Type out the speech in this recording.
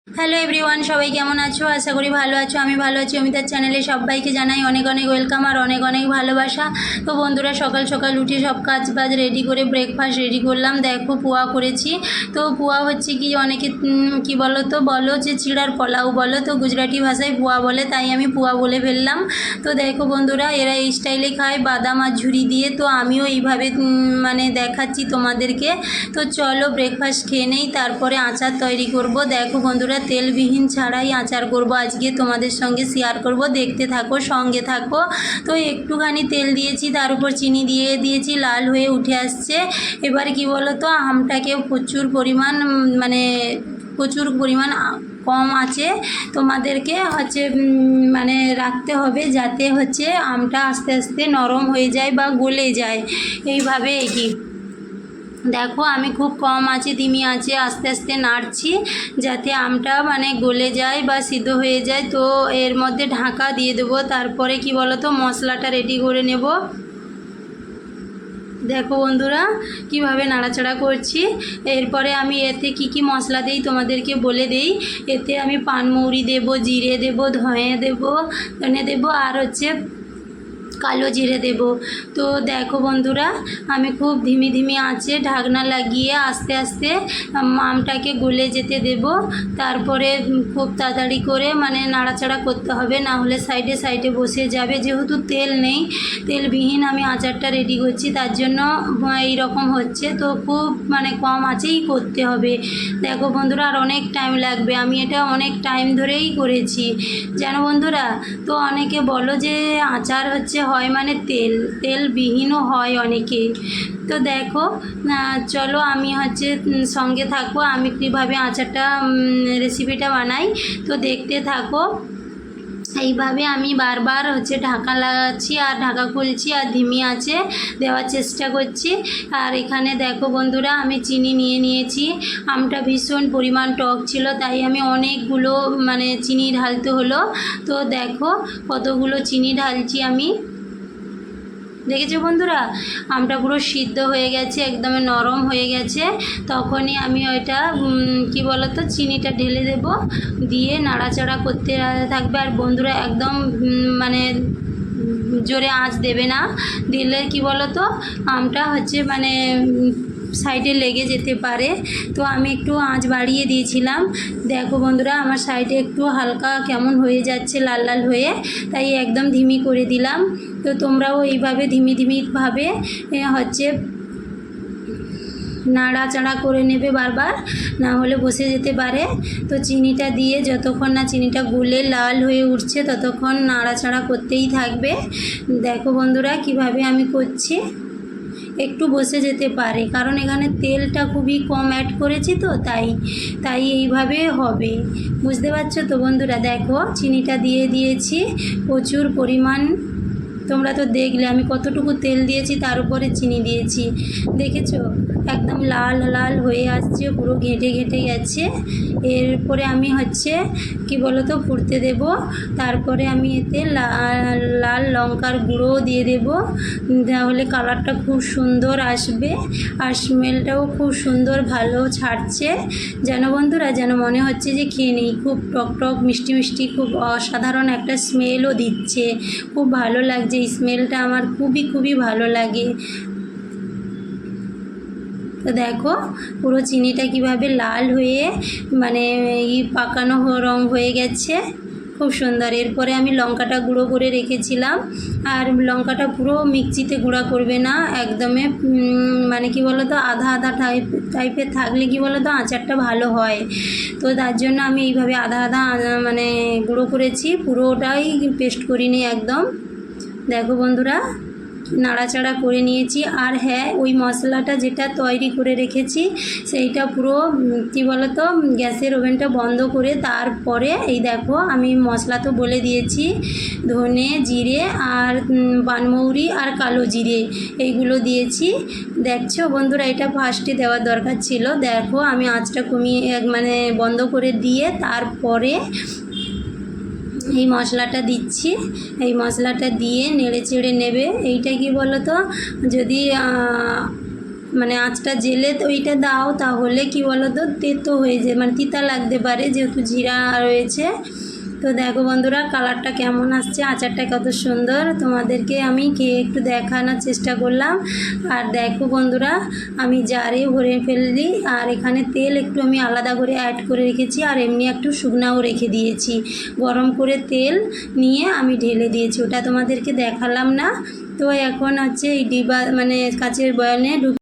Hello everyone, সবাই কেমন আছো? আশা করি ভালো আছো। আমি ভালো আছি। অমিতার চ্যানেলে সবাইকে জানাই অনেক অনেক ওয়েলকাম আর অনেক অনেক ভালোবাসা। তো বন্ধুরা, সকাল সকাল উঠে সব কাজ বাজ রেডি করে ব্রেকফাস্ট রেডি করলাম। দেখো পোয়া করেছি। তো পোয়া হচ্ছে কি, অনেকে কি বলো তো, বলো যে চিড়ার পোলাও বলো, তো গুজরাটি ভাষায় পোয়া বলে, তাই আমি পোয়া বলে ফেললাম। তো দেখো বন্ধুরা, এরা এই স্টাইলে খায় বাদাম আর ঝুরি দিয়ে, তো আমিও এইভাবে মানে দেখাচ্ছি তোমাদেরকে। তো চলো ব্রেকফাস্ট খেয়ে নেই, তারপরে আচার তৈরি করব। দেখো বন্ধুরা, তেলবিহীন ছাড়াই আচার করব আজকে, তোমাদের সঙ্গে শেয়ার করব। দেখতে থাকো, সঙ্গে থাকো। তো একটুখানি তেল দিয়েছি, তার উপর চিনি দিয়ে দিয়েছি, লাল হয়ে উঠে আসছে। এবার কি বলো তো, আমটাকে প্রচুর পরিমাণ মানে প্রচুর পরিমাণ কম আছে তোমাদেরকে হচ্ছে মানে রাখতে হবে, যাতে হচ্ছে আমটা আস্তে আস্তে নরম হয়ে যায় বা গলে যায়। এইভাবে কি দেখো, আমি খুব কম আছে, ধিমি আছে, আস্তে আস্তে নাড়ছি যাতে আমটা মানে গলে যায় বা সিদ্ধ হয়ে যায়। তো এর মধ্যে ঢাকা দিয়ে দেবো, তারপরে কি বলো তো, মশলাটা রেডি করে নেব। দেখো বন্ধুরা, কিভাবে নাড়াচাড়া করছি। এরপরে আমি এতে কি কি মশলা দেই তোমাদেরকে বলে দেই। এতে আমি পানমৌরি দেব, জিরে দেব, ধনে দেব আর হচ্ছে কালো জিরে দেব। তো দেখো বন্ধুরা, আমি খুব ধিমি ধিমি আঁচে ঢাকনা লাগিয়ে আস্তে আস্তে আমটাকে গলে যেতে দেব। তারপরে খুব তাড়াতাড়ি করে মানে নাড়াচাড়া করতে হবে, না হলে সাইডে সাইডে বসে যাবে। যেহেতু তেল নেই, তেলবিহীন আমি আচারটা রেডি করছি, তার জন্য এই রকম হচ্ছে। তো খুব মানে কম আঁচেই করতে হবে। দেখো বন্ধুরা, আর অনেক টাইম লাগবে, আমি এটা অনেক টাইম ধরেই করেছি জানো বন্ধুরা। তো অনেকে বলো যে আচার হচ্ছে হয় মানে তেলবিহীনও হয় অনেকে। তো দেখো, চলো আমি হচ্ছে সঙ্গে থাকো, আমি কীভাবে আচারটা রেসিপিটা বানাই, তো দেখতে থাকো। এইভাবে আমি বারবার হচ্ছে ঢাকা লাগাচ্ছি আর ঢাকা খুলছি আর ধিমি আঁচে দেওয়ার চেষ্টা করছি। আর এখানে দেখো বন্ধুরা, আমি চিনি নিয়ে নিয়েছি। আমটা ভীষণ পরিমাণ টক ছিল, তাই আমি অনেকগুলো মানে চিনি ঢালতে হলো। তো দেখো কতগুলো চিনি ঢালছি আমি। দেখেছো বন্ধুরা, আমটা পুরো সিদ্ধ হয়ে গেছে, একদম নরম হয়ে গেছে। তখনই আমি ওইটা কি বলতো, চিনিটা ঢেলে দেব, দিয়ে নাড়াচাড়া করতে থাকবে। আর বন্ধুরা, একদম মানে জোরে আঁচ দেবে না, দিলে কি বলতো আমটা হচ্ছে মানে সাইডে লেগে যেতে পারে। তো আমি একটু আঁচ বাড়িয়ে দিয়েছিলাম। দেখো বন্ধুরা, আমার সাইডে একটু হালকা কেমন হয়ে যাচ্ছে, লাল লাল হয়ে, তাই একদম ধিমি করে দিলাম। তো তোমরাও এইভাবে ধিমি ধিমিভাবে হচ্ছে নাড়াচাড়া করে নেবে বারবার, না হলে বসে যেতে পারে। তো চিনিটা দিয়ে যতক্ষণ না চিনিটা গলে লাল হয়ে উঠছে, ততক্ষণ নাড়াচাড়া করতেই থাকবে। দেখো বন্ধুরা, কিভাবে আমি করছি। একটু বসে যেতে পারে, কারণ এখানে তেলটা খুবই কম অ্যাড করেছি, তো তাই তাই এইভাবে হবে। বুঝতে পারছো তো বন্ধুরা? দেখো চিনিটা দিয়ে দিয়েছি প্রচুর পরিমাণ। তোমরা তো দেখলে আমি কতটুকু তেল দিয়েছি, তার উপরে চিনি দিয়েছি। দেখেছো, একদম লাল লাল হয়ে আসছে, পুরো ঘেঁটে ঘেঁটে গেছে। এরপরে আমি হচ্ছে কি বলো তো ফুটতে দেব। তারপরে আমি এতে লাল লঙ্কার গুঁড়োও দিয়ে দেব, তাহলে কালারটা খুব সুন্দর আসবে আর স্মেলটাও খুব সুন্দর ভালো ছাড়ছে। যেন বন্ধুরা, যেন মনে হচ্ছে যে খেয়ে নেই। খুব টক টক মিষ্টি মিষ্টি, খুব অসাধারণ একটা স্মেলও দিচ্ছে। খুব ভালো লাগছে, এই স্মেলটা আমার খুবই খুবই ভালো লাগে। তো দেখো পুরো চিনিটা কিভাবে লাল হয়ে মানে পাকানো রং হয়ে গেছে, খুব সুন্দর। এরপরে আমি লঙ্কাটা গুঁড়ো করে রেখেছিলাম, আর লঙ্কাটা পুরো মিক্সিতে গুঁড়া করবে না, একদমই মানে কি বলো তো, আধা আধা টাইপের থাকলে কি বলো তো আচারটা ভালো হয়। তো তার জন্য আমি এইভাবে আধা আধা মানে গুঁড়ো করেছি, পুরোটাই পেস্ট করিনি একদম। দেখো বন্ধুরা, নাড়াচাড়া করে নিয়েছি। আর হ্যাঁ, ওই মশলাটা যেটা তৈরি করে রেখেছি, সেইটা পুরো কী বলো তো, গ্যাসের ওভেনটা বন্ধ করে তারপরে এই দেখো আমি মশলা তো বলে দিয়েছি, ধনে জিরে আর পানমৌরি আর কালো জিরে এইগুলো দিয়েছি। দেখছো বন্ধুরা, এটা ফার্স্টে দেওয়ার দরকার ছিল। দেখো আমি আঁচটা কমিয়ে মানে বন্ধ করে দিয়ে তারপরে এই মশলাটা দিচ্ছি। এই মশলাটা দিয়ে নেড়ে চেড়ে নেবে। এইটা কি বলো তো, যদি মানে আঁচটা জেলে ওইটা দাও, তাহলে কি বলো তো তেতো হয়ে যায়, মানে তিতা লাগতে পারে যেহেতু জিরা রয়েছে। তো দেখো বন্ধুরা কালারটা কেমন আসছে, আচারটা কত সুন্দর, তোমাদেরকে আমি খেয়ে একটু দেখানোর চেষ্টা করলাম। আর দেখো বন্ধুরা আমি জারে ভরে ফেললি, আর এখানে তেল একটু আমি আলাদা করে অ্যাড করে রেখেছি, আর এমনি একটু শুকনাও রেখে দিয়েছি। গরম করে তেল নিয়ে আমি ঢেলে দিয়েছি, ওটা তোমাদেরকে দেখালাম না। তো এখন হচ্ছে এই ডিবা মানে কাচের বয়ামে